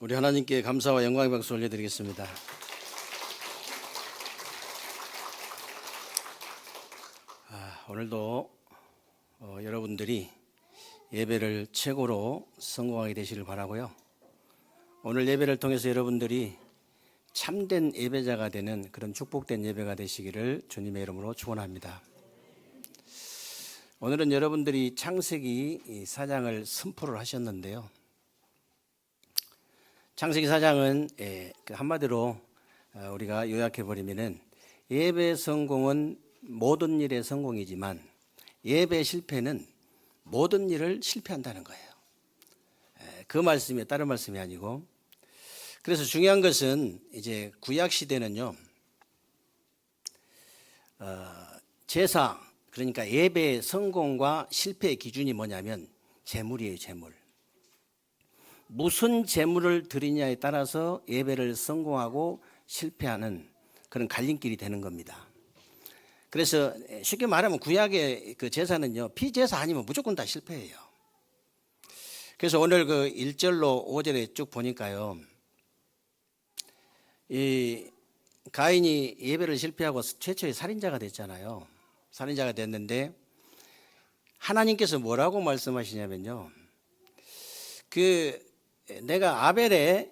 우리 하나님께 감사와 영광의 박수 올려드리겠습니다. 오늘도 여러분들이 예배를 최고로 성공하게 되시길 바라고요. 오늘 예배를 통해서 여러분들이 참된 예배자가 되는 그런 축복된 예배가 되시기를 주님의 이름으로 축원합니다. 오늘은 여러분들이 창세기 4장을 선포를 하셨는데요. 창세기 4장은 한마디로 우리가 요약해버리면은 예배 성공은 모든 일의 성공이지만 예배 실패는 모든 일을 실패한다는 거예요. 그 말씀이 다른 말씀이 아니고, 그래서 중요한 것은 이제 구약 시대는요, 제사, 그러니까 예배의 성공과 실패의 기준이 뭐냐면 제물이에요. 제물. 무슨 제물을 드리냐에 따라서 예배를 성공하고 실패하는 그런 갈림길이 되는 겁니다. 그래서 쉽게 말하면 구약의 그 제사는요, 피제사 아니면 무조건 다 실패해요. 그래서 오늘 그 1절로 5절에 쭉 보니까요, 이 가인이 예배를 실패하고 최초의 살인자가 됐잖아요. 살인자가 됐는데 하나님께서 뭐라고 말씀하시냐면요, 내가 아벨의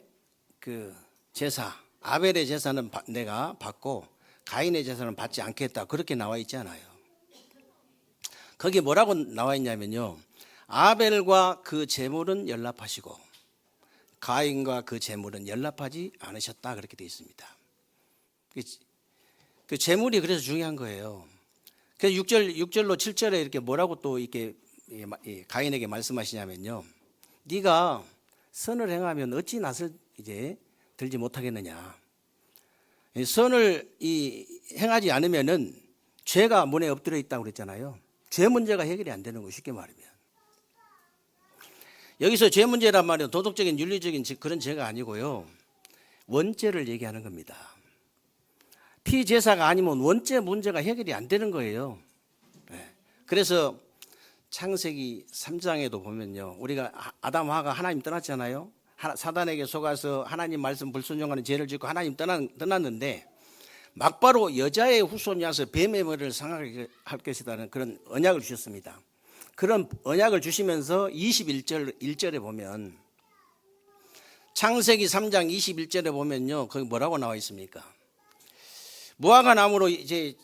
그 제사, 아벨의 제사는 내가 받고 가인의 제사는 받지 않겠다, 그렇게 나와 있잖아요. 거기에 뭐라고 나와 있냐면요, 아벨과 그 제물은 연락하시고 가인과 그 제물은 연락하지 않으셨다, 그렇게 되어 있습니다. 그 제물이 그래서 중요한 거예요. 그래서 6절로 7절에 이렇게 뭐라고 또 이렇게 가인에게 말씀하시냐면요, 네가 선을 행하면 어찌 낯을 이제 들지 못하겠느냐. 선을 행하지 않으면은 죄가 문에 엎드려 있다고 그랬잖아요. 죄 문제가 해결이 안 되는 거, 쉽게 말하면. 여기서 죄 문제란 말이에요, 도덕적인 윤리적인 그런 죄가 아니고요, 원죄를 얘기하는 겁니다. 피제사가 아니면 원죄 문제가 해결이 안 되는 거예요. 그래서 창세기 3장에도 보면요, 우리가 아담하가 하나님 떠났잖아요. 사단에게 속아서 하나님 말씀 불순종하는 죄를 짓고 하나님 떠났는데 막바로 여자의 후손이 와서 뱀의 머리를 상하게 할 것이라는 그런 언약을 주셨습니다. 그런 언약을 주시면서 1절에 보면, 창세기 3장 21절에 보면요, 거기 뭐라고 나와 있습니까? 무화과 나무로 이제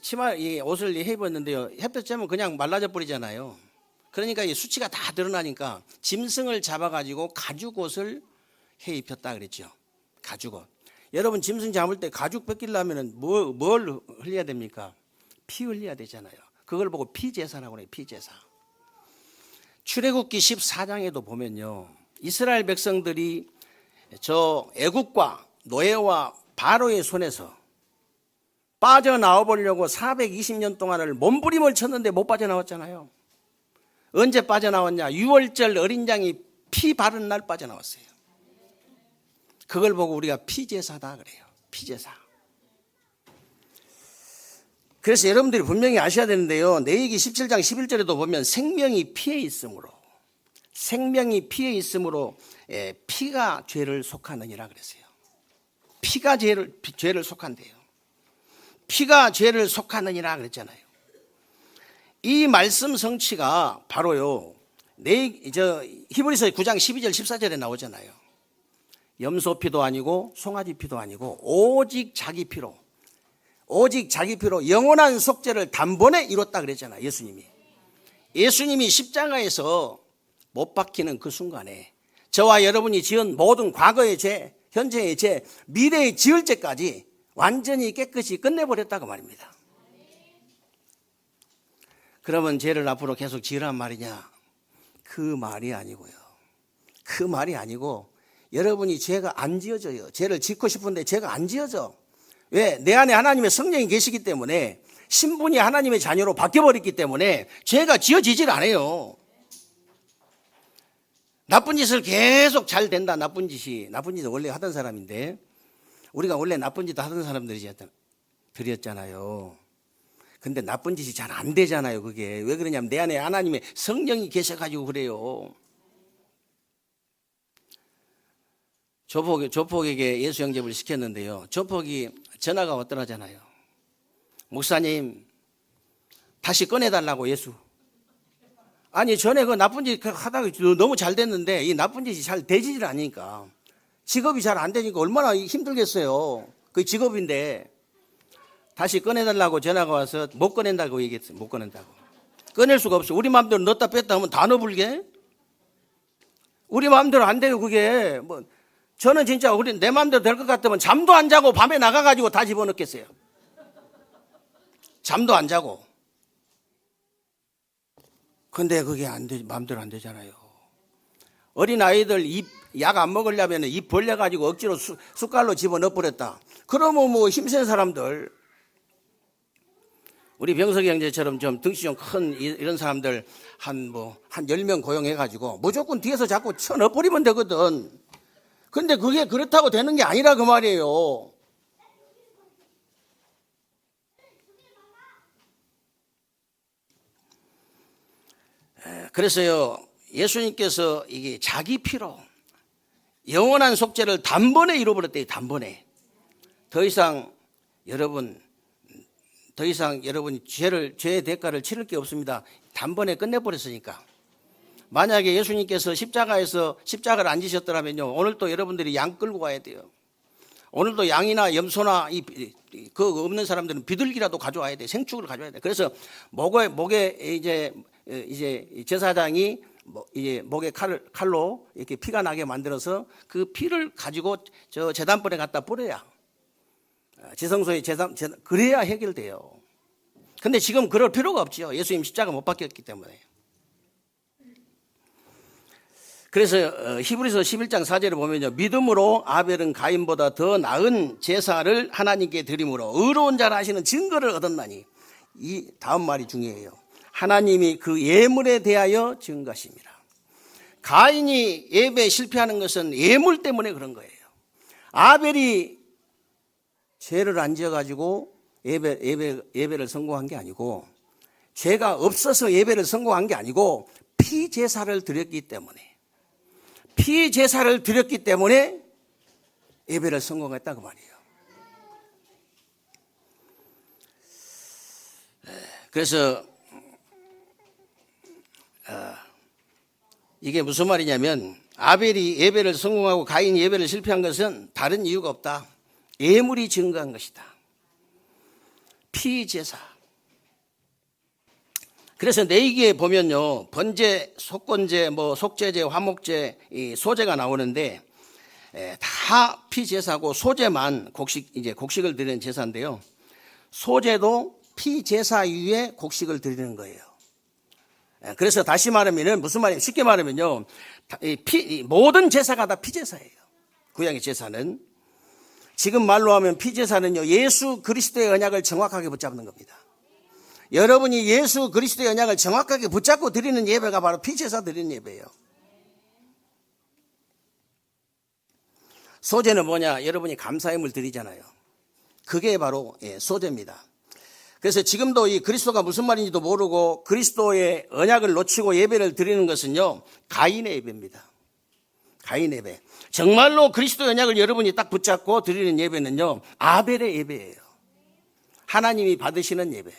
옷을 해입었는데요, 햇볕 쬐면 그냥 말라져 버리잖아요. 그러니까 이 수치가 다 드러나니까 짐승을 잡아가지고 가죽옷을 해 입혔다 그랬죠. 가죽옷. 여러분, 짐승 잡을 때 가죽 벗기려면 뭘 흘려야 됩니까? 피 흘려야 되잖아요. 그걸 보고 피제사라고 그래요. 피제사. 출애굽기 14장에도 보면요, 이스라엘 백성들이 저 애국과 노예와 바로의 손에서 빠져나와 보려고 420년 동안을 몸부림을 쳤는데 못 빠져나왔잖아요. 언제 빠져나왔냐? 6월절 어린 양이 피 바른 날 빠져나왔어요. 그걸 보고 우리가 피제사다 그래요. 피제사. 그래서 여러분들이 분명히 아셔야 되는데요, 레위기 17장 11절에도 보면 생명이 피에 있으므로 피가 죄를 속하느니라 그랬어요. 피가 죄를 속한대요. 피가 죄를 속하느니라 그랬잖아요. 이 말씀 성취가 바로요, 히브리서 9장 12절 14절에 나오잖아요. 염소 피도 아니고 송아지 피도 아니고 오직 자기 피로 영원한 속죄를 단번에 이뤘다 그랬잖아요. 예수님이 십자가에서 못 박히는 그 순간에 저와 여러분이 지은 모든 과거의 죄, 현재의 죄, 미래의 지을 죄까지 완전히 깨끗이 끝내버렸다고 말입니다. 그러면 죄를 앞으로 계속 지으란 말이냐? 그 말이 아니고요. 그 말이 아니고, 여러분이 죄가 안 지어져요. 죄를 짓고 싶은데 죄가 안 지어져. 왜? 내 안에 하나님의 성령이 계시기 때문에, 신분이 하나님의 자녀로 바뀌어버렸기 때문에 죄가 지어지질 않아요. 나쁜 짓을 계속 잘 된다. 나쁜 짓을 원래 하던 사람인데, 우리가 원래 나쁜 짓 하던 사람들이었잖아요. 근데 나쁜 짓이 잘 안 되잖아요. 그게 왜 그러냐면 내 안에 하나님의 성령이 계셔가지고 그래요. 조폭에게 예수 영접을 시켰는데요. 조폭이 전화가 왔더라잖아요. 목사님, 다시 꺼내달라고 예수. 아니, 전에 그 나쁜 짓 하다가 너무 잘 됐는데 이 나쁜 짓이 잘 되지를 않으니까, 직업이 잘 안 되니까 얼마나 힘들겠어요. 그 직업인데 다시 꺼내달라고 전화가 와서 못 꺼낸다고 얘기했어요. 못 꺼낸다고. 꺼낼 수가 없어. 우리 마음대로 넣었다 뺐다 하면 다 넣어불게. 우리 마음대로 안 돼요, 그게. 뭐 저는 진짜 내 마음대로 될 것 같으면 잠도 안 자고 밤에 나가가지고 다 집어넣겠어요. 잠도 안 자고. 근데 그게 마음대로 안 되잖아요. 어린 아이들 약 안 먹으려면 입 벌려가지고 억지로 숟갈로 집어넣어버렸다. 그러면 뭐 힘센 사람들, 우리 병석이 형제처럼 좀 등치 좀 큰 이런 사람들 한 10명 고용해가지고 무조건 뒤에서 자꾸 쳐넣어버리면 되거든. 근데 그게 그렇다고 되는 게 아니라 그 말이에요. 그래서요, 예수님께서 이게 자기 피로 영원한 속죄를 단번에 이루어버렸대요. 단번에. 더 이상 여러분이 죄의 대가를 치를 게 없습니다. 단번에 끝내버렸으니까. 만약에 예수님께서 십자가에서 십자가를 안 지셨더라면요, 오늘 또 여러분들이 양 끌고 가야 돼요. 오늘도 양이나 염소나 그 없는 사람들은 비둘기라도 가져와야 돼. 생축을 가져와야 돼. 그래서 목에 이제 제사장이 이제 목에 칼로 이렇게 피가 나게 만들어서 그 피를 가지고 저 제단벌에 갖다 뿌려야, 지성소에 그래야 해결돼요. 근데 지금 그럴 필요가 없죠. 예수님 십자가 못 박혔기 때문에. 그래서 히브리서 11장 4절에 보면요, 믿음으로 아벨은 가인보다 더 나은 제사를 하나님께 드림으로 의로운 자라 하시는 증거를 얻었나니. 이 다음 말이 중요해요. 하나님이 그 예물에 대하여 증거하십니다. 가인이 예배에 실패하는 것은 예물 때문에 그런 거예요. 아벨이 죄를 안 지어가지고 예배를 성공한 게 아니고, 죄가 없어서 예배를 성공한 게 아니고, 피제사를 드렸기 때문에 예배를 성공했다 그 말이에요. 그래서 이게 무슨 말이냐면, 아벨이 예배를 성공하고 가인이 예배를 실패한 것은 다른 이유가 없다. 예물이 증거한 것이다. 피제사. 그래서 내기에 보면요, 번제, 속건제, 속죄제, 화목제, 이 소제가 나오는데, 다 피제사고, 소제만 곡식을 드리는 제사인데요. 소제도 피제사 이후에 곡식을 드리는 거예요. 그래서 다시 말하면 무슨 말이에요? 쉽게 말하면요, 모든 제사가 다 피제사예요. 구약의 제사는. 지금 말로 하면 피제사는요, 예수 그리스도의 언약을 정확하게 붙잡는 겁니다. 여러분이 예수 그리스도의 언약을 정확하게 붙잡고 드리는 예배가 바로 피제사 드리는 예배예요. 소제는 뭐냐? 여러분이 감사임을 드리잖아요. 그게 바로 소제입니다. 그래서 지금도 이 그리스도가 무슨 말인지도 모르고 그리스도의 언약을 놓치고 예배를 드리는 것은요, 가인의 예배입니다. 가인의 예배. 정말로 그리스도의 언약을 여러분이 딱 붙잡고 드리는 예배는요, 아벨의 예배예요. 하나님이 받으시는 예배.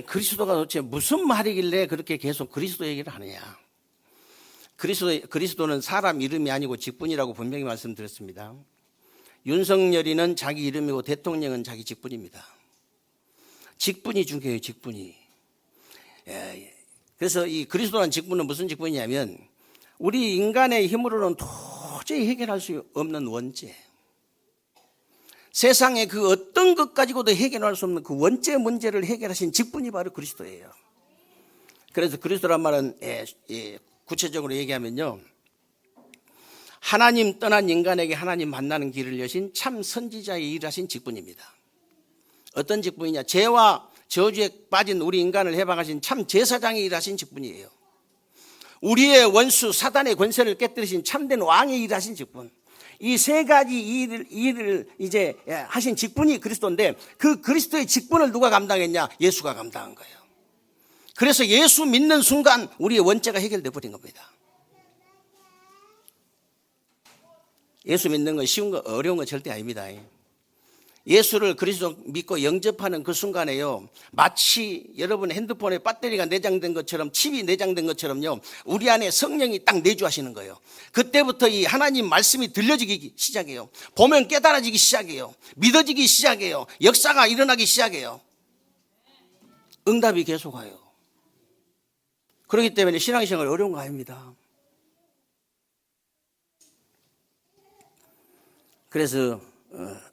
그리스도가 도대체 무슨 말이길래 그렇게 계속 그리스도 얘기를 하느냐. 그리스도는 사람 이름이 아니고 직분이라고 분명히 말씀드렸습니다. 윤석열이는 자기 이름이고 대통령은 자기 직분입니다. 직분이 중요해요, 직분이. 그래서 이 그리스도라는 직분은 무슨 직분이냐면, 우리 인간의 힘으로는 도저히 해결할 수 없는 원죄, 세상의 그 어떤 것 가지고도 해결할 수 없는 그 원죄 문제를 해결하신 직분이 바로 그리스도예요. 그래서 그리스도란 말은 구체적으로 얘기하면요, 하나님 떠난 인간에게 하나님 만나는 길을 여신 참 선지자의 일하신 직분입니다. 어떤 직분이냐? 죄와 저주에 빠진 우리 인간을 해방하신 참 제사장의 일하신 직분이에요. 우리의 원수 사단의 권세를 깨뜨리신 참된 왕의 일하신 직분. 이 세 가지 일을 이제 하신 직분이 그리스도인데, 그 그리스도의 직분을 누가 감당했냐? 예수가 감당한 거예요. 그래서 예수 믿는 순간 우리의 원죄가 해결돼 버린 겁니다. 예수 믿는 건 쉬운 거, 어려운 건 절대 아닙니다. 예수를 그리스도 믿고 영접하는 그 순간에요, 마치 여러분 핸드폰에 배터리가 내장된 것처럼, 칩이 내장된 것처럼요, 우리 안에 성령이 딱 내주하시는 거예요. 그때부터 이 하나님 말씀이 들려지기 시작해요. 보면 깨달아지기 시작해요. 믿어지기 시작해요. 역사가 일어나기 시작해요. 응답이 계속 와요. 그렇기 때문에 신앙생활 어려운 거 아닙니다. 그래서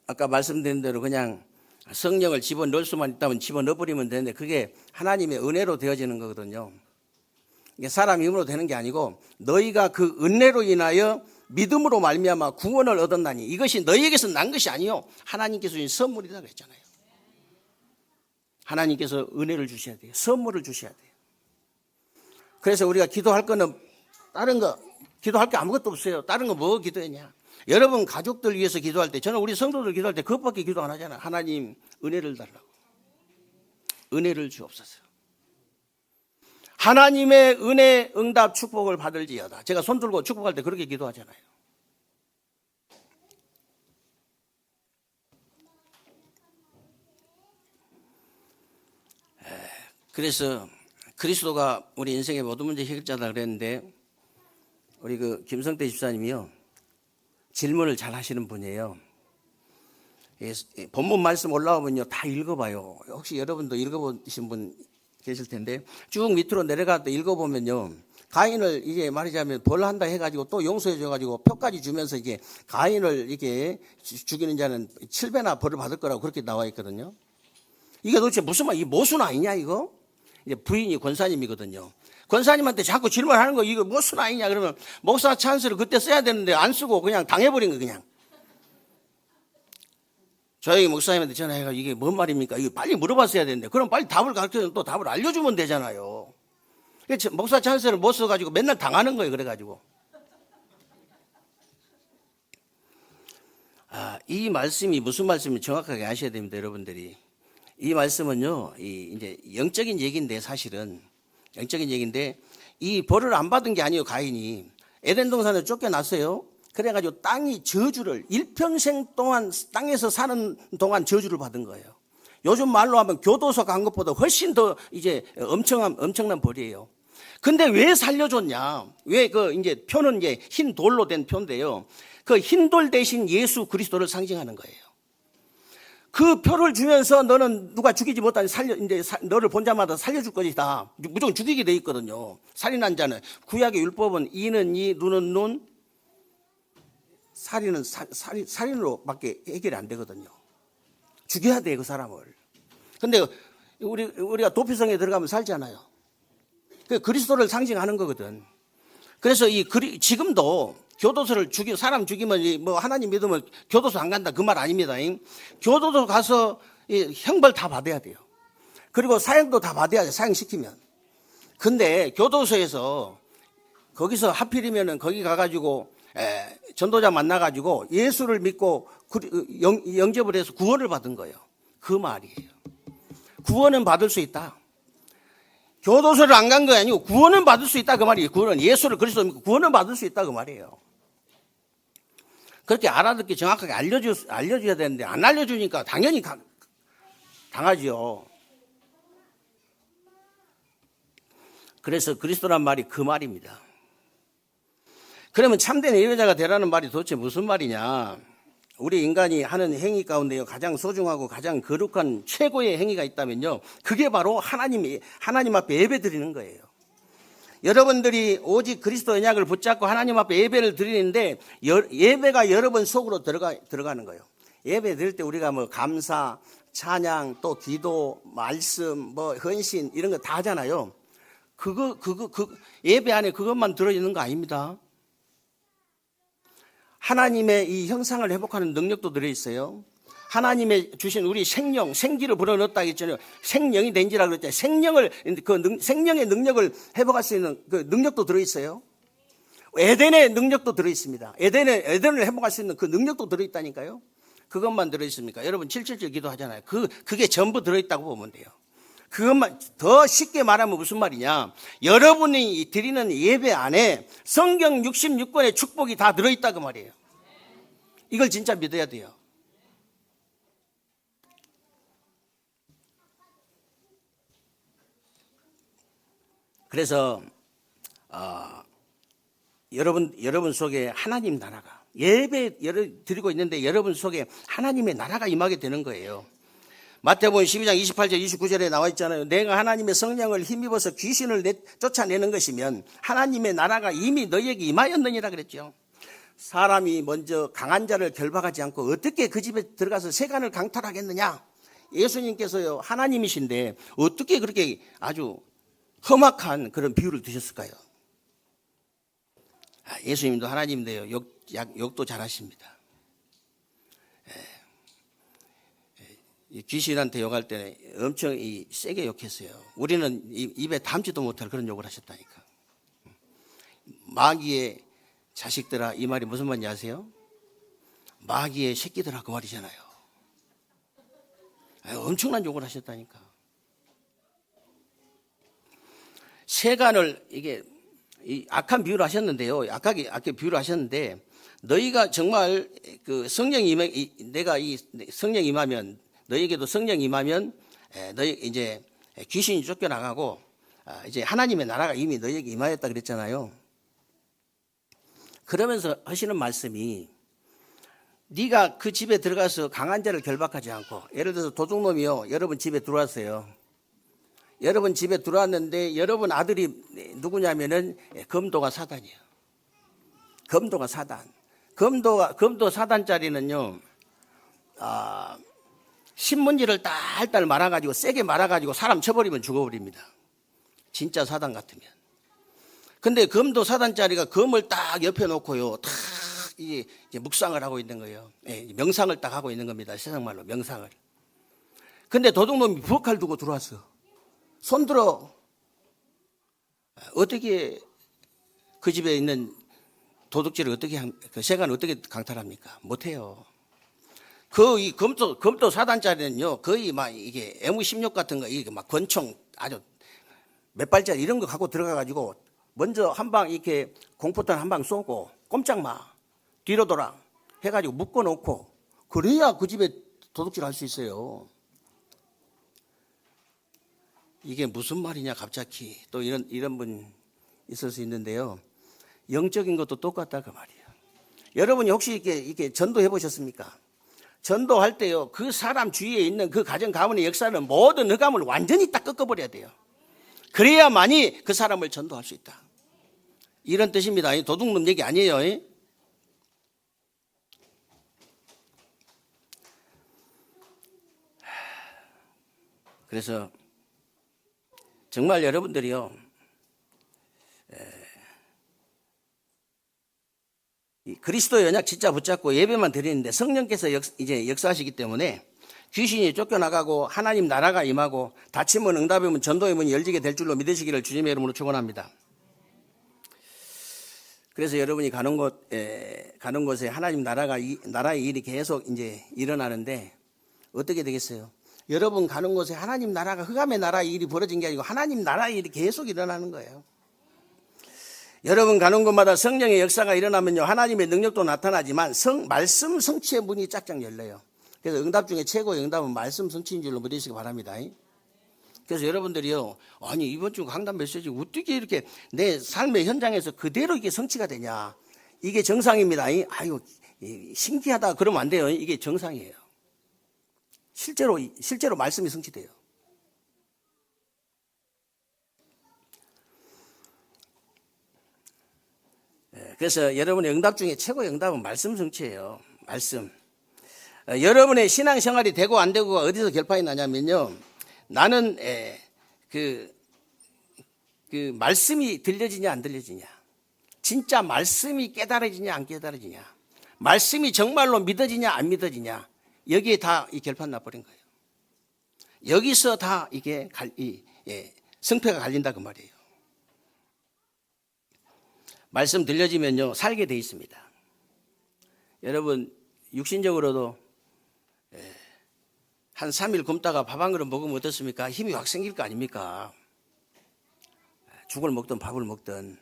아까 말씀드린 대로 그냥 성령을 집어넣을 수만 있다면 집어넣어버리면 되는데, 그게 하나님의 은혜로 되어지는 거거든요. 이게 사람 힘으로 되는 게 아니고, 너희가 그 은혜로 인하여 믿음으로 말미암아 구원을 얻었나니 이것이 너희에게서 난 것이 아니요 하나님께서 주신 선물이다 그랬잖아요. 하나님께서 은혜를 주셔야 돼요. 선물을 주셔야 돼요. 그래서 우리가 기도할 거는 다른 거, 기도할 게 아무것도 없어요. 다른 거 뭐 기도했냐? 여러분 가족들 위해서 기도할 때, 저는 우리 성도들 기도할 때 그것밖에 기도 안 하잖아요. 하나님 은혜를 달라고. 은혜를 주옵소서. 하나님의 은혜 응답 축복을 받을지어다. 제가 손 들고 축복할 때 그렇게 기도하잖아요. 그래서 그리스도가 우리 인생의 모든 문제 해결자다 그랬는데, 우리 그 김성태 집사님이요, 질문을 잘 하시는 분이에요. 본문 말씀 올라오면요 다 읽어봐요. 혹시 여러분도 읽어보신 분 계실 텐데, 쭉 밑으로 내려가서 읽어보면요, 가인을 이제 말하자면 벌한다 해가지고 또 용서해줘가지고 표까지 주면서 이게 가인을 이렇게 죽이는 자는 7배나 벌을 받을 거라고 그렇게 나와 있거든요. 이게 도대체 무슨 말, 이 모순 아니냐 이거? 이제 부인이 권사님이거든요. 권사님한테 자꾸 질문하는 거, 이거 모순 아니냐 그러면 목사 찬스를 그때 써야 되는데 안 쓰고 그냥 당해버린 거. 그냥 저희 목사님한테 전화해가 이게 뭔 말입니까? 이거 빨리 물어봤어야 되는데, 그럼 빨리 답을 가르쳐서 또 답을 알려주면 되잖아요. 목사 찬스를 못 써가지고 맨날 당하는 거예요. 그래가지고 이 말씀이 무슨 말씀인지 정확하게 아셔야 됩니다, 여러분들이. 이 말씀은요, 이제 영적인 얘기인데, 사실은 영적인 얘기인데, 이 벌을 안 받은 게 아니에요. 가인이 에덴 동산에 쫓겨났어요. 그래가지고 땅이 저주를, 일평생 동안 땅에서 사는 동안 저주를 받은 거예요. 요즘 말로 하면 교도소 간 것보다 훨씬 더 이제 엄청난 벌이에요. 근데 왜 살려줬냐? 왜 이제 표는 이제 흰 돌로 된 표인데요, 그 흰 돌 대신 예수 그리스도를 상징하는 거예요. 그 표를 주면서 너는 누가 죽이지 못하니 이제 너를 본 자마다 살려줄 것이다. 무조건 죽이게 돼 있거든요. 살인한 자는, 구약의 율법은 이는 이, 눈은 눈, 살인은 살인으로밖에 해결이 안 되거든요. 죽여야 돼, 그 사람을. 근데 우리가 도피성에 들어가면 살잖아요. 그 그리스도를 상징하는 거거든. 그래서 지금도 교도소를 사람 죽이면 뭐 하나님 믿으면 교도소 안 간다 그 말 아닙니다. 교도소 가서 형벌 다 받아야 돼요. 그리고 사형도 다 받아야 돼요, 사형시키면. 근데 교도소에서 거기서 하필이면은 거기 가가지고 전도자 만나가지고 예수를 믿고 영접을 해서 구원을 받은 거예요. 그 말이에요. 구원은 받을 수 있다. 교도소를 안 간 거 아니고 구원은 받을 수 있다 그 말이에요. 구원은 예수를 그리스도 믿고 구원은 받을 수 있다 그 말이에요. 그렇게 알아듣게 정확하게 알려줘야 되는데, 안 알려주니까 당연히 당하죠. 그래서 그리스도란 말이 그 말입니다. 그러면 참된 예배자가 되라는 말이 도대체 무슨 말이냐? 우리 인간이 하는 행위 가운데요, 가장 소중하고 가장 거룩한 최고의 행위가 있다면요, 그게 바로 하나님 앞에 예배 드리는 거예요. 여러분들이 오직 그리스도 언약을 붙잡고 하나님 앞에 예배를 드리는데, 예배가 여러분 속으로 들어가는 거예요. 예배 드릴 때 우리가 뭐 감사, 찬양, 또 기도, 말씀, 뭐 헌신 이런 거 다 하잖아요. 예배 안에 그것만 들어있는 거 아닙니다. 하나님의 이 형상을 회복하는 능력도 들어있어요. 하나님의 주신 우리 생기를 불어넣었다 했잖아요. 생명이 된지라 그랬잖아요. 생명의 능력을 회복할 수 있는 그 능력도 들어있어요. 에덴의 능력도 들어있습니다. 에덴을 회복할 수 있는 그 능력도 들어있다니까요. 그것만 들어있습니까? 여러분 777 기도하잖아요. 그게 전부 들어있다고 보면 돼요. 그것만 더 쉽게 말하면 무슨 말이냐? 여러분이 드리는 예배 안에 성경 66권의 축복이 다 들어있다 그 말이에요. 이걸 진짜 믿어야 돼요. 그래서 여러분 속에 하나님 나라가 예배 드리고 있는데 여러분 속에 하나님의 나라가 임하게 되는 거예요. 마태복음 12장 28절 29절에 나와 있잖아요. 내가 하나님의 성령을 힘입어서 귀신을 쫓아내는 것이면 하나님의 나라가 이미 너희에게 임하였느니라 그랬죠. 사람이 먼저 강한 자를 결박하지 않고 어떻게 그 집에 들어가서 세간을 강탈하겠느냐. 예수님께서요 하나님이신데 어떻게 그렇게 아주 험악한 그런 비유를 드셨을까요? 예수님도 하나님인데요 욕도 잘하십니다. 귀신한테 욕할 때 엄청 세게 욕했어요. 우리는 입에 담지도 못할 그런 욕을 하셨다니까. 마귀의 자식들아, 이 말이 무슨 말인지 아세요? 마귀의 새끼들아 그 말이잖아요. 엄청난 욕을 하셨다니까. 세간을 이게 악한 비유를 하셨는데요. 악하게 비유를 하셨는데 너희가 정말 그 내가 이 성령 임하면 너희에게도 성령 임하면 너희 이제 귀신이 쫓겨나가고 이제 하나님의 나라가 이미 너희에게 임하였다 그랬잖아요. 그러면서 하시는 말씀이 네가 그 집에 들어가서 강한 자를 결박하지 않고 예를 들어서 도둑놈이요 여러분 집에 들어왔어요. 여러분 집에 들어왔는데 여러분 아들이 누구냐면은 검도가 사단이에요. 검도가 사단. 검도 사단짜리는요 신문지를 딸딸 말아가지고 세게 말아가지고 사람 쳐버리면 죽어버립니다. 진짜 사단 같으면. 근데 검도 사단짜리가 검을 딱 옆에 놓고요 딱 이제 묵상을 하고 있는 거예요. 명상을 딱 하고 있는 겁니다. 세상말로 명상을. 근데 도둑놈이 부엌칼 두고 들어왔어. 손들어. 어떻게 그 집에 있는 도둑질을 그 세간을 어떻게 강탈합니까? 못해요. 이 검도 사단짜리는요, 거의 막 이게 M16 같은 거, 이게 막 권총 아주 몇 발짜리 이런 거 갖고 들어가가지고 먼저 한 방 이렇게 공포탄 한 방 쏘고 꼼짝 마. 뒤로 돌아. 해가지고 묶어놓고 그래야 그 집에 도둑질 할 수 있어요. 이게 무슨 말이냐 갑자기 또 이런 분 있을 수 있는데요. 영적인 것도 똑같다 그 말이에요. 여러분이 혹시 이렇게 전도해 보셨습니까? 전도할 때요 그 사람 주위에 있는 그 가정 가문의 역사는 모든 흑암을 완전히 딱 꺾어버려야 돼요. 그래야만이 그 사람을 전도할 수 있다. 이런 뜻입니다. 도둑놈 얘기 아니에요. 그래서 정말 여러분들이요 그리스도의 언약 진짜 붙잡고 예배만 드리는데 성령께서 이제 역사하시기 때문에 귀신이 쫓겨나가고 하나님 나라가 임하고 다치면 응답이면 전도의 문이 열리게 될 줄로 믿으시기를 주님의 이름으로 축원합니다. 그래서 여러분이 가는 곳에 하나님 나라의 일이 계속 이제 일어나는데 어떻게 되겠어요? 여러분 가는 곳에 하나님 나라가 흑암의 나라의 일이 벌어진 게 아니고 하나님 나라의 일이 계속 일어나는 거예요. 여러분 가는 곳마다 성령의 역사가 일어나면요 하나님의 능력도 나타나지만 말씀 성취의 문이 짝짝 열려요. 그래서 응답 중에 최고의 응답은 말씀 성취인 줄로 믿으시기 바랍니다. 그래서 여러분들이요 아니 이번 주 강단 메시지 어떻게 이렇게 내 삶의 현장에서 그대로 이게 성취가 되냐, 이게 정상입니다. 아유 신기하다 그러면 안 돼요. 이게 정상이에요. 실제로 말씀이 성취돼요. 그래서 여러분의 응답 중에 최고의 응답은 말씀 성취예요. 말씀. 여러분의 신앙생활이 되고 안 되고가 어디서 결판이 나냐면요 나는 그 말씀이 들려지냐 안 들려지냐, 진짜 말씀이 깨달아지냐 안 깨달아지냐, 말씀이 정말로 믿어지냐 안 믿어지냐, 여기에 다 이 결판 나버린 거예요. 여기서 다 이게 성패가 갈린다 그 말이에요. 말씀 들려지면요 살게 돼 있습니다. 여러분 육신적으로도 한 3일 굶다가 밥 한 그릇 먹으면 어떻습니까? 힘이 확 생길 거 아닙니까? 죽을 먹든 밥을 먹든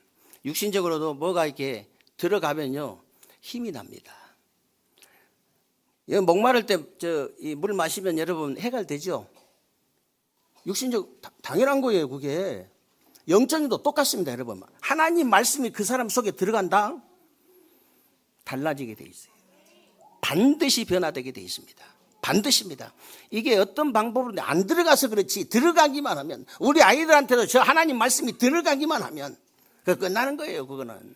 육신적으로도 뭐가 이렇게 들어가면요 힘이 납니다. 목마를 때 이 물 마시면 여러분 해결되죠? 육신적 당연한 거예요. 그게 영적인도 똑같습니다. 여러분 하나님 말씀이 그 사람 속에 들어간다 달라지게 돼 있어요. 반드시 변화되게 돼 있습니다. 반드시입니다. 이게 어떤 방법으로 안 들어가서 그렇지 들어가기만 하면 우리 아이들한테도 저 하나님 말씀이 들어가기만 하면 그 끝나는 거예요. 그거는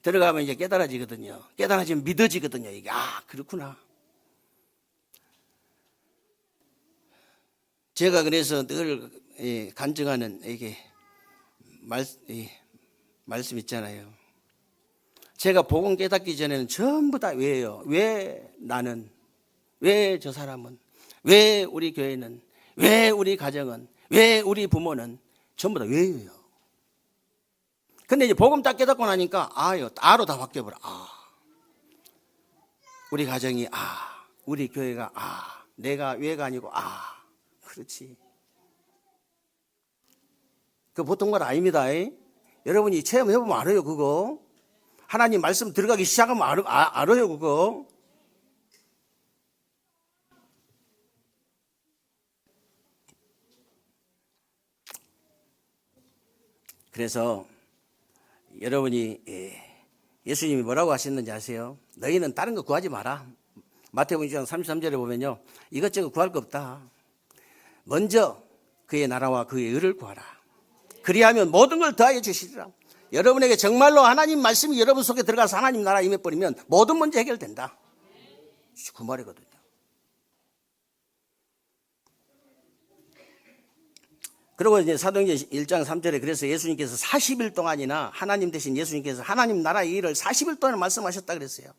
들어가면 이제 깨달아지거든요. 깨달아지면 믿어지거든요. 이게 그렇구나. 제가 그래서 늘 간증하는 이게 말씀 있잖아요. 제가 복음 깨닫기 전에는 전부 다 왜예요? 왜 나는? 왜 저 사람은? 왜 우리 교회는? 왜 우리 가정은? 왜 우리 부모는? 전부 다 왜예요. 근데 이제 복음 딱 깨닫고 나니까 아로 다 바뀌어버려. 우리 가정이 우리 교회가 내가 왜가 아니고 그렇지. 그 보통 말 아닙니다. 여러분이 체험해보면 알아요. 그거 하나님 말씀 들어가기 시작하면 알아요. 그거 그래서 여러분이 예수님이 뭐라고 하셨는지 아세요? 너희는 다른 거 구하지 마라. 마태복음 6장 33절에 보면요 이것저것 구할 거 없다. 먼저 그의 나라와 그의 의를 구하라. 그리하면 모든 걸 더하여 주시리라. 여러분에게 정말로 하나님 말씀이 여러분 속에 들어가서 하나님 나라 임해버리면 모든 문제 해결된다. 그 말이거든요. 그리고 이제 사도행전 1장 3절에 그래서 예수님께서 40일 동안이나 하나님 대신 예수님께서 하나님 나라의 일을 40일 동안 말씀하셨다 그랬어요.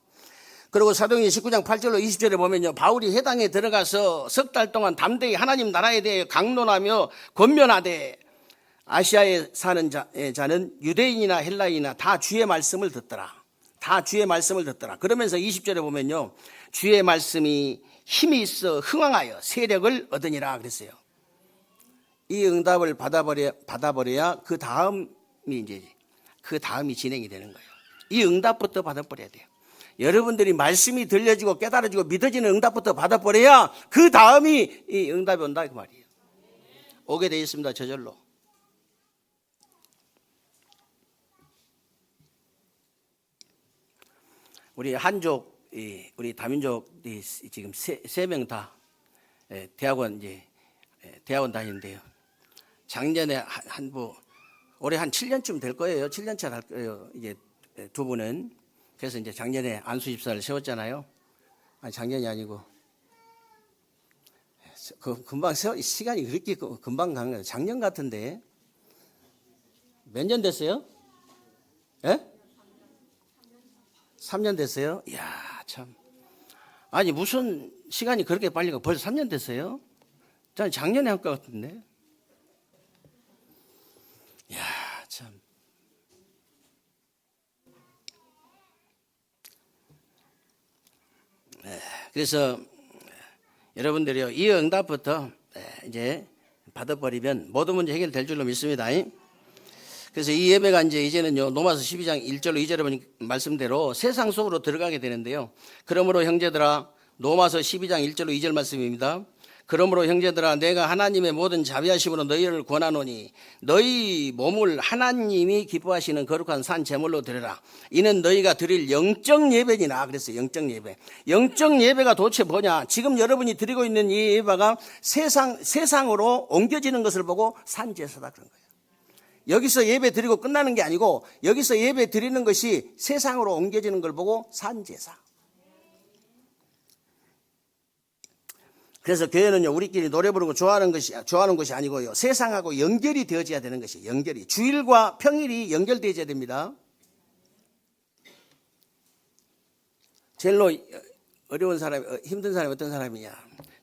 그리고 사도행전 19장 8절로 20절에 보면요 바울이 회당에 들어가서 석 달 동안 담대히 하나님 나라에 대해 강론하며 권면하되 아시아에 사는 자는 유대인이나 헬라인이나 다 주의 말씀을 듣더라. 다 주의 말씀을 듣더라. 그러면서 20절에 보면요 주의 말씀이 힘이 있어 흥왕하여 세력을 얻으니라 그랬어요. 이 응답을 받아버려야 그 다음이 진행이 되는 거예요. 이 응답부터 받아버려야 돼요. 여러분들이 말씀이 들려지고 깨달아지고 믿어지는 응답부터 받아버려야 그 다음이 이 응답이 온다 그 말이에요. 오게 되어 있습니다. 저절로. 우리 한족, 우리 다민족이 지금 세 명 다 대학원 다니는데요. 작년에 올해 한 7년쯤 될 거예요. 7년차 할 거예요. 이제 두 분은. 그래서 이제 작년에 안수 집사를 세웠잖아요. 아니 작년이 아니고 금방 시간이 그렇게 금방 간 거예요. 작년 같은데 몇 년 됐어요? 예? 3년 됐어요? 이야 참. 아니 무슨 시간이 그렇게 빨리 가? 벌써 3년 됐어요? 저는 작년에 한 것 같은데. 이야 참. 그래서 여러분들이요 이 응답부터 이제 받아버리면 모든 문제 해결될 줄로 믿습니다. 그래서 이 예배가 이제는요 로마서 12장 1절로 2절에 보니 말씀대로 세상 속으로 들어가게 되는데요. 그러므로 형제들아 로마서 12장 1절로 2절 말씀입니다. 그러므로 형제들아 내가 하나님의 모든 자비하심으로 너희를 권하노니 너희 몸을 하나님이 기뻐하시는 거룩한 산 제물로 드려라. 이는 너희가 드릴 영적 예배니라. 그랬어요. 영적 예배. 영적 예배가 도대체 뭐냐? 지금 여러분이 드리고 있는 이 예배가 세상으로 옮겨지는 것을 보고 산 제사다 그런 거예요. 여기서 예배 드리고 끝나는 게 아니고 여기서 예배 드리는 것이 세상으로 옮겨지는 걸 보고 산 제사. 그래서 교회는요 우리끼리 노래 부르고 좋아하는 것이 아니고요 세상하고 연결이 되어져야 되는 것이 연결이 주일과 평일이 연결되어져야 됩니다. 제일로 어려운 사람, 힘든 사람이 어떤 사람이냐?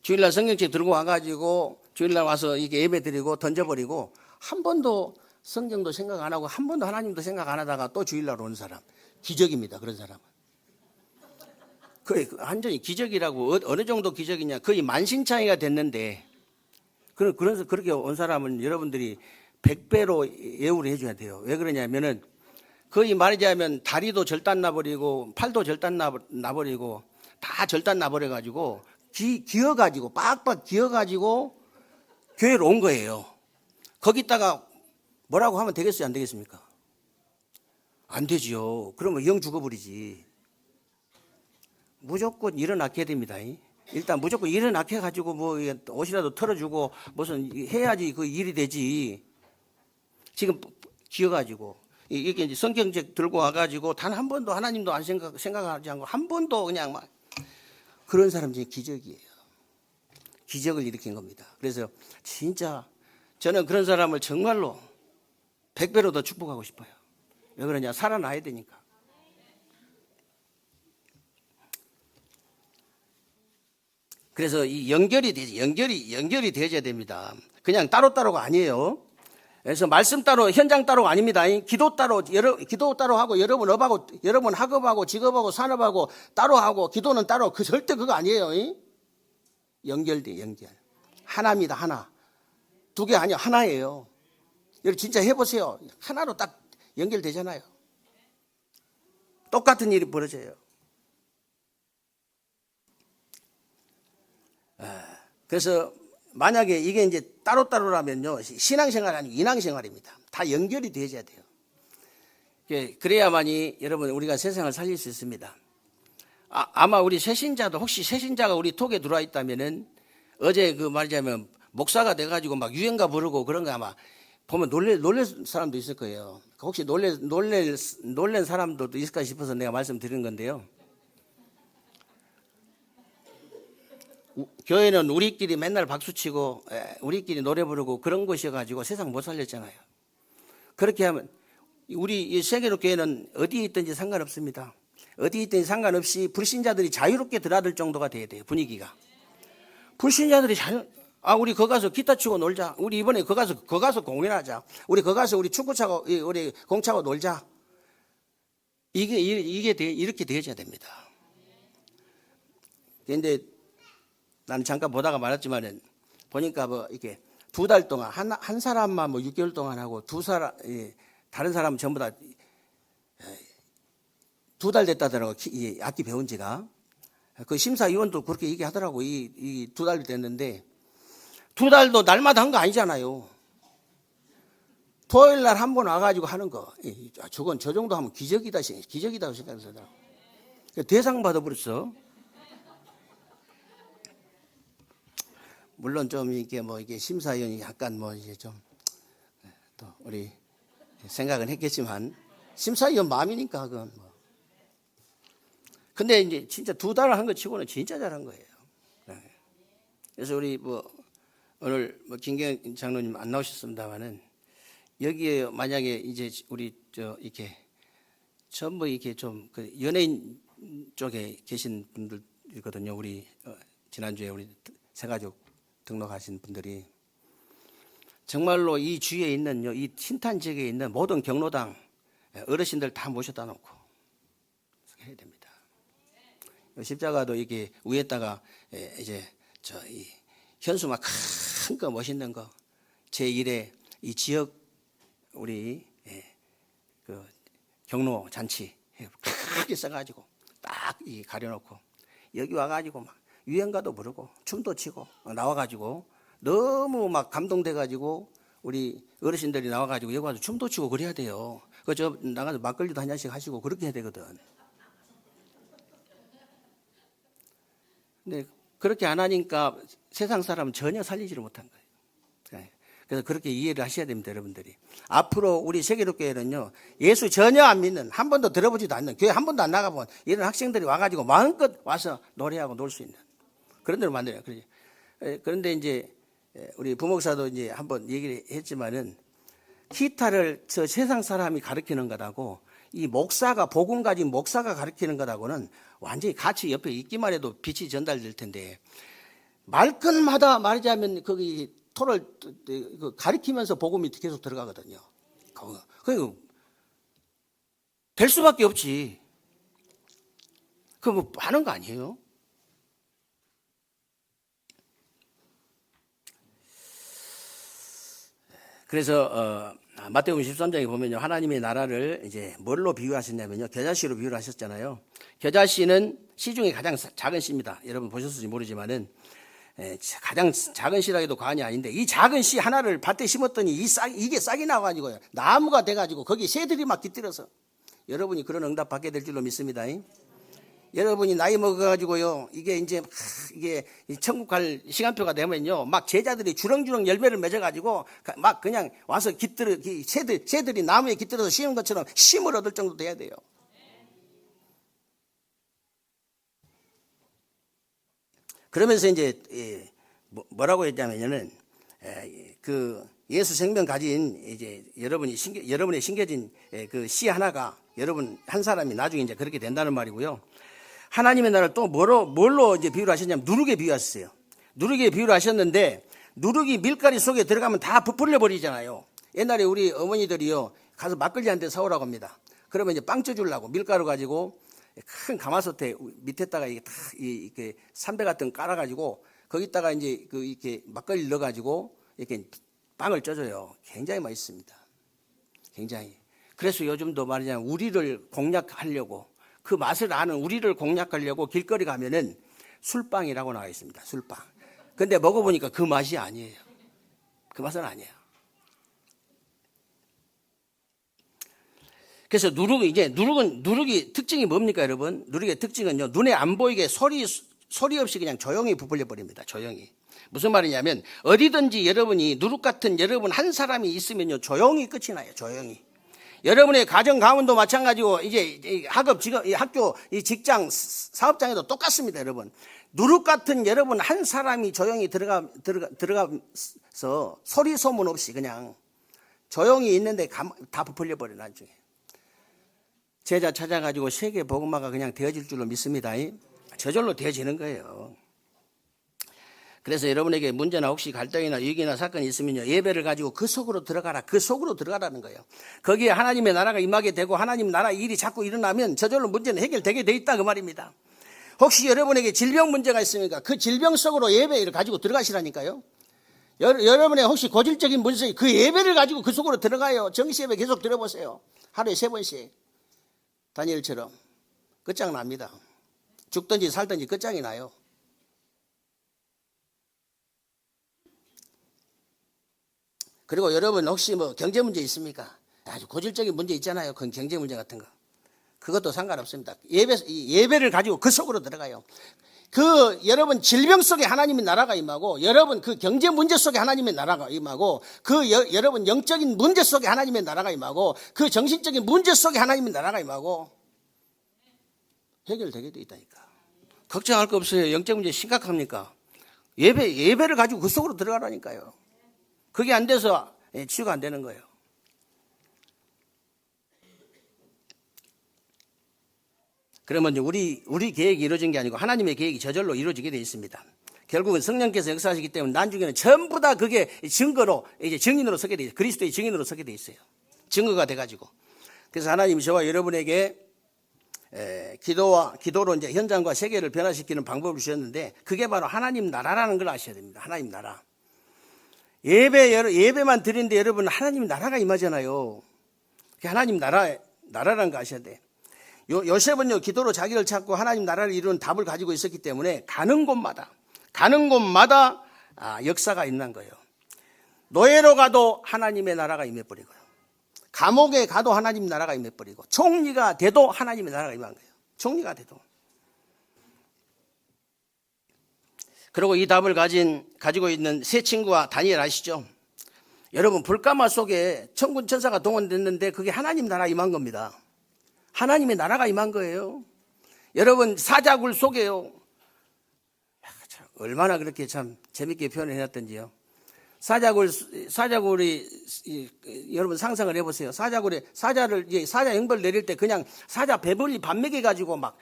주일날 성경책 들고 와가지고 주일날 와서 이게 예배 드리고 던져버리고 한 번도 성경도 생각 안 하고 한 번도 하나님도 생각 안 하다가 또 주일날 오는 사람 기적입니다. 그런 사람은. 거의 완전히 기적이라고. 어느 정도 기적이냐, 거의 만신창이가 됐는데, 그래서 그렇게 온 사람은 여러분들이 100배로 예우를 해줘야 돼요. 왜 그러냐면은 거의 말하자면 다리도 절단 나버리고 팔도 절단 나버리고 다 절단 나버려가지고 기어가지고 빡빡 기어가지고 교회로 온 거예요. 거기다가 뭐라고 하면 되겠어요, 안 되겠습니까? 안 되지요. 그러면 영 죽어버리지. 무조건 일어나게 됩니다. 일단 무조건 일어나게 가지고 뭐 옷이라도 털어주고 무슨 해야지 그 일이 되지. 지금 기어가지고 이게 이제 성경책 들고 와가지고 단 한 번도 하나님도 안 생각하지 않고 한 번도 그냥 막 그런 사람 중에 기적이에요. 기적을 일으킨 겁니다. 그래서 진짜 저는 그런 사람을 정말로 100배로 더 축복하고 싶어요. 왜 그러냐? 살아나야 되니까. 그래서 이 연결이 되지, 연결이 되어야 됩니다. 그냥 따로따로가 아니에요. 그래서 말씀 따로, 현장 따로가 아닙니다. 기도 따로 하고, 여러분 업하고, 여러분 학업하고, 직업하고, 산업하고, 따로 하고, 기도는 따로, 절대 그거 아니에요. 연결돼, 연결. 하나입니다, 하나. 두 개 아니요, 하나예요. 여러분 진짜 해보세요. 하나로 딱 연결되잖아요. 똑같은 일이 벌어져요. 그래서 만약에 이게 이제 따로따로라면요, 신앙생활이 아니고 인앙생활입니다. 다 연결이 되어야 돼요. 그래야만이 여러분 우리가 세상을 살릴 수 있습니다. 아마 우리 새신자도, 혹시 새신자가 우리 톡에 들어와 있다면은 어제 그 말하자면 목사가 돼가지고 막 유행가 부르고 그런 거 아마 보면 놀랄 사람도 있을 거예요. 혹시 놀란 사람도 있을까 싶어서 내가 말씀드리는 건데요. 교회는 우리끼리 맨날 박수치고 우리끼리 노래 부르고 그런 것이어가지고 세상 못 살렸잖아요. 그렇게 하면 우리 이 세계로 교회는 어디에 있든지 상관없습니다. 어디에 있든지 상관없이 불신자들이 자유롭게 드나들 정도가 돼야 돼요. 분위기가. 불신자들이 우리 거기 가서 기타 치고 놀자. 우리 이번에 거기 가서 공연하자. 우리 거기 가서 우리 축구 차고 우리 공 차고 놀자. 이게 이렇게 되어야 됩니다. 그런데 나는 잠깐 보다가 말았지만은 보니까 뭐 이렇게 2달 동안 한 사람만 뭐 6개월 동안 하고 다른 사람은 전부 다 2달 됐다더라고. 악기 배운 지가. 그 심사위원도 그렇게 얘기하더라고. 이 2달 됐는데 2달도 날마다 한 거 아니잖아요. 토요일 날 한 번 와가지고 하는 거. 저건 저 정도 하면 기적이다 생각해서 대상 받아버렸어. 물론 좀 이게 심사위원이 약간 이제 좀 또 우리 생각은 했겠지만 심사위원 마음이니까 그건 뭐. 근데 이제 진짜 2달을 한 거 치고는 진짜 잘한 거예요. 그래서 우리 오늘 김경 장로님 안 나오셨습니다만은 여기에 만약에 이제 우리 이렇게 전부 이렇게 좀 그 연예인 쪽에 계신 분들이거든요. 우리 지난주에 우리 새가족 등록하신 분들이 정말로 이 주위에 있는 이 신탄 지역에 있는 모든 경로당 어르신들 다 모셔다 놓고 해야 됩니다. 십자가도 이게 위에다가 이제 이 현수막 큰 거 멋있는 거 제1회 이 지역 우리 그 경로 잔치 크게 써가지고 딱 이 가려놓고 여기 와가지고 막 유행가도 부르고 춤도 추고 나와가지고 너무 막 감동돼가지고 우리 어르신들이 나와가지고 여기 와서 춤도 추고 그래야 돼요. 그저 나가서 막걸리도 한 잔씩 하시고 그렇게 해야 되거든. 근데 그렇게 안 하니까 세상 사람은 전혀 살리지를 못한 거예요. 그래서 그렇게 이해를 하셔야 됩니다, 여러분들이. 앞으로 우리 세계로교회는요, 예수 전혀 안 믿는, 한 번도 들어보지도 않는, 교회 한 번도 안 나가본 이런 학생들이 와가지고 마음껏 와서 노래하고 놀 수 있는 그런 데로 만들어요. 그런데 이제 우리 부목사도 이제 한번 얘기를 했지만은 기타를 저 세상 사람이 가르치는 것하고 이 목사가 복음 가진 목사가 가르치는 것하고는 완전히 같이 옆에 있기만 해도 빛이 전달될 텐데 말끝마다 말하자면 거기 토를 가리키면서 복음이 계속 들어가거든요. 그러니까 될 수밖에 없지. 그거 하는 거 아니에요? 그래서 마태복음 13장에 보면요, 하나님의 나라를 이제 뭘로 비유하셨냐면요, 겨자씨로 비유를 하셨잖아요. 겨자씨는 씨 중에 가장 작은 씨입니다. 여러분 보셨을지 모르지만은 가장 작은 씨라 해도 과언이 아닌데, 이 작은 씨 하나를 밭에 심었더니 이게 싹이 나가지고요, 나무가 돼가지고 거기 새들이 막 깃들어서, 여러분이 그런 응답 받게 될 줄로 믿습니다. 여러분이 나이 먹어가지고요, 이게 이제 이게 천국 갈 시간표가 되면요, 막 제자들이 주렁주렁 열매를 맺어가지고 막 그냥 와서 새들이 나무에 깃들어서 씌운 것처럼 쉼을 얻을 정도 돼야 돼요. 그러면서 이제 뭐라고 했냐면은 그 예수 생명 가진 이제 여러분의 심겨진 그 씨 하나가 여러분 한 사람이 나중에 이제 그렇게 된다는 말이고요. 하나님의 나라를 또 뭘로 이제 비유를 하셨냐면 누룩에 비유하셨어요. 누룩에 비유를 하셨는데, 누룩이 밀가루 속에 들어가면 다 부풀려 버리잖아요. 옛날에 우리 어머니들이요, 가서 막걸리 한 대 사오라고 합니다. 그러면 이제 빵 쪄주려고 밀가루 가지고 큰 가마솥에 밑에다가 이렇게 삼배 같은 거 깔아가지고 거기다가 이제 이렇게 막걸리 넣어가지고 이렇게 빵을 쪄줘요. 굉장히 맛있습니다. 굉장히. 그래서 요즘도 말이냐, 우리를 공략하려고, 그 맛을 아는 우리를 공략하려고 길거리 가면은 술빵이라고 나와 있습니다. 술빵. 근데 먹어보니까 그 맛이 아니에요. 그 맛은 아니에요. 그래서 누룩이 특징이 뭡니까, 여러분? 누룩의 특징은요, 눈에 안 보이게 소리 없이 그냥 조용히 부풀려 버립니다. 조용히. 무슨 말이냐면, 어디든지 여러분이 누룩 같은 여러분 한 사람이 있으면요, 조용히 끝이 나요. 조용히. 여러분의 가정 가문도 마찬가지고, 이제 학교, 직장, 사업장에도 똑같습니다, 여러분. 누룩 같은 여러분 한 사람이 조용히 들어가서 소리 소문 없이 그냥 조용히 있는데 다 부풀려 버려, 나중에. 제자 찾아가지고 세계 복음화가 그냥 되어질 줄로 믿습니다. 저절로 되어지는 거예요. 그래서 여러분에게 문제나 혹시 갈등이나 위기나 사건이 있으면요, 예배를 가지고 그 속으로 들어가라. 그 속으로 들어가라는 거예요. 거기에 하나님의 나라가 임하게 되고 하나님 나라 일이 자꾸 일어나면 저절로 문제는 해결되게 돼 있다, 그 말입니다. 혹시 여러분에게 질병 문제가 있습니까? 그 질병 속으로 예배를 가지고 들어가시라니까요. 여러분의 혹시 고질적인 문제, 그 예배를 가지고 그 속으로 들어가요. 정시 예배 계속 들어보세요. 하루에 3번씩. 다니엘처럼 끝장납니다. 죽든지 살든지 끝장이 나요. 그리고 여러분 혹시 뭐 경제 문제 있습니까? 아주 고질적인 문제 있잖아요. 그건 경제 문제 같은 거. 그것도 상관없습니다. 예배를 가지고 그 속으로 들어가요. 그 여러분 질병 속에 하나님의 나라가 임하고, 여러분 그 경제 문제 속에 하나님의 나라가 임하고, 그 여러분 영적인 문제 속에 하나님의 나라가 임하고, 그 정신적인 문제 속에 하나님의 나라가 임하고 해결되게 돼 있다니까. 걱정할 거 없어요. 영적 문제 심각합니까? 예배를 가지고 그 속으로 들어가라니까요. 그게 안 돼서 치유가 안 되는 거예요. 그러면 우리 계획이 이루어진 게 아니고 하나님의 계획이 저절로 이루어지게 되어 있습니다. 결국은 성령께서 역사하시기 때문에 나중에는 전부 다 그게 증거로, 이제 증인으로 서게 돼 있어요. 그리스도의 증인으로 서게 돼 있어요. 증거가 돼가지고. 그래서 하나님이 저와 여러분에게 기도로 이제 현장과 세계를 변화시키는 방법을 주셨는데, 그게 바로 하나님 나라라는 걸 아셔야 됩니다. 하나님 나라. 예배만 드리는데 여러분 하나님 나라가 임하잖아요. 하나님 나라라는 거 아셔야 돼. 요셉은요, 기도로 자기를 찾고 하나님 나라를 이루는 답을 가지고 있었기 때문에 가는 곳마다 역사가 일어난 거예요. 노예로 가도 하나님의 나라가 임해버리고요, 감옥에 가도 하나님 나라가 임해버리고, 총리가 돼도 하나님의 나라가 임한 거예요. 총리가 돼도. 그리고 이 답을 가지고 있는 세 친구와 다니엘 아시죠? 여러분 불가마 속에 천군 천사가 동원됐는데 그게 하나님 나라 임한 겁니다. 하나님의 나라가 임한 거예요. 여러분 사자굴 속에요. 얼마나 그렇게 참 재밌게 표현을 해놨던지요. 사자굴이 여러분 상상을 해보세요. 사자 형벌 내릴 때 그냥 사자 배불리 밥 먹여가지고 막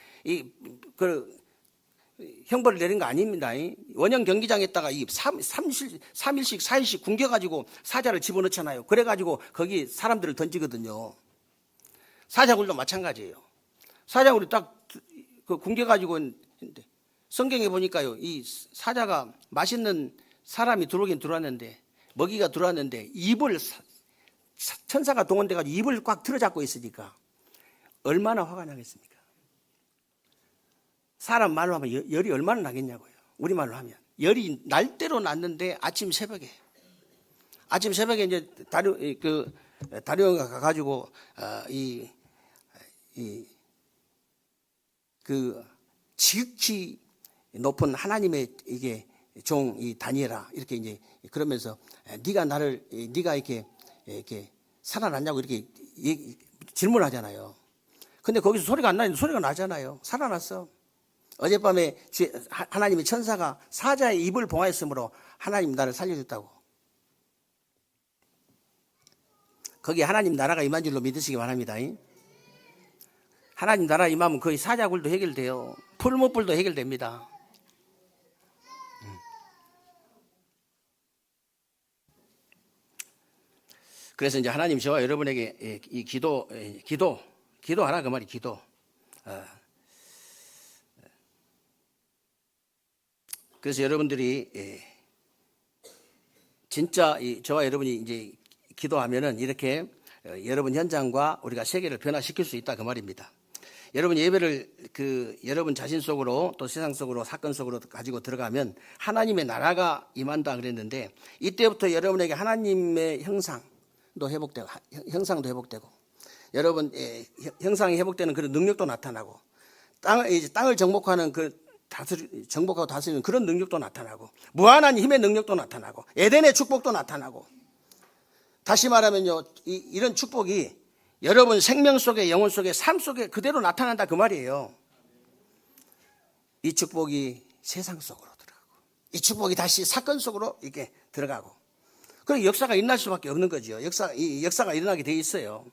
형벌을 내린 거 아닙니다. 원형 경기장에다가 3일씩 4일씩 굶겨가지고 사자를 집어넣잖아요. 그래가지고 거기 사람들을 던지거든요. 사자굴도 마찬가지예요. 사자굴이 딱 그 굶겨가지고 했는데 성경에 보니까요, 이 사자가 맛있는 사람이 들어오긴 들어왔는데 먹이가 들어왔는데 입을 천사가 동원돼가지고 입을 꽉 틀어잡고 있으니까 얼마나 화가 나겠습니까? 사람 말로 하면 열이 얼마나 나겠냐고요. 우리말로 하면 열이 날 대로 났는데 아침 새벽에 이제 다리오가 가가지고 그 지극히 높은 하나님의 이게 종 이 다니엘아 이렇게 이제 그러면서 네가 이렇게 살아났냐고 이렇게 질문하잖아요. 근데 거기서 소리가 안 나는데 소리가 나잖아요. 살아났어. 어젯밤에 하나님의 천사가 사자의 입을 봉하였으므로 하나님 나를 살려줬다고. 거기에 하나님 나라가 임한 줄로 믿으시기 바랍니다. 하나님 나라 임하면 거의 사자굴도 해결돼요. 풀무불도 해결됩니다. 그래서 이제 하나님 저와 여러분에게 이 기도하라 그 말이 기도. 그래서 여러분들이 진짜 저와 여러분이 이제 기도하면은 이렇게 여러분 현장과 우리가 세계를 변화시킬 수 있다 그 말입니다. 여러분 예배를 여러분 자신 속으로 또 세상 속으로 사건 속으로 가지고 들어가면 하나님의 나라가 임한다 그랬는데 이때부터 여러분에게 하나님의 형상도 회복되고 여러분 형상이 회복되는 그런 능력도 나타나고 땅을 정복하는 정복하고 다스리는 그런 능력도 나타나고 무한한 힘의 능력도 나타나고 에덴의 축복도 나타나고 다시 말하면요 이런 축복이 여러분 생명 속에 영혼 속에 삶 속에 그대로 나타난다 그 말이에요. 이 축복이 세상 속으로 들어가고 이 축복이 다시 사건 속으로 이렇게 들어가고 그리고 역사가 일어날 수밖에 없는 거죠. 역사가 일어나게 돼 있어요.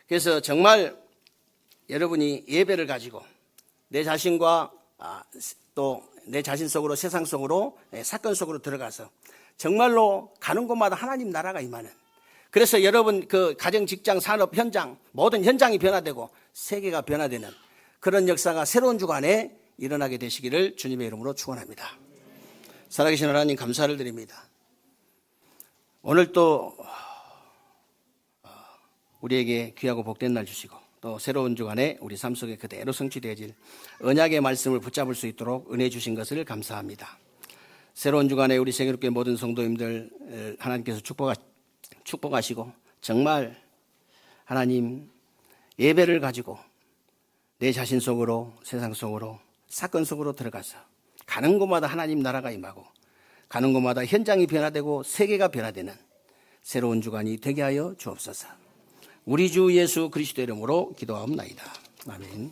그래서 정말 여러분이 예배를 가지고 내 자신과 또 내 자신 속으로 세상 속으로 사건 속으로 들어가서 정말로 가는 곳마다 하나님 나라가 임하는 그래서 여러분 그 가정, 직장, 산업, 현장 모든 현장이 변화되고 세계가 변화되는 그런 역사가 새로운 주간에 일어나게 되시기를 주님의 이름으로 축원합니다. 살아계신 하나님 감사를 드립니다. 오늘 또 우리에게 귀하고 복된 날 주시고 또 새로운 주간에 우리 삶 속에 그대로 성취되어질 언약의 말씀을 붙잡을 수 있도록 은혜 주신 것을 감사합니다. 새로운 주간에 우리 세계롭게 모든 성도님들 하나님께서 축복하시고 정말 하나님 예배를 가지고 내 자신 속으로 세상 속으로 사건 속으로 들어가서 가는 곳마다 하나님 나라가 임하고 가는 곳마다 현장이 변화되고 세계가 변화되는 새로운 주간이 되게 하여 주옵소서. 우리 주 예수 그리스도 이름으로 기도하옵나이다. 아멘.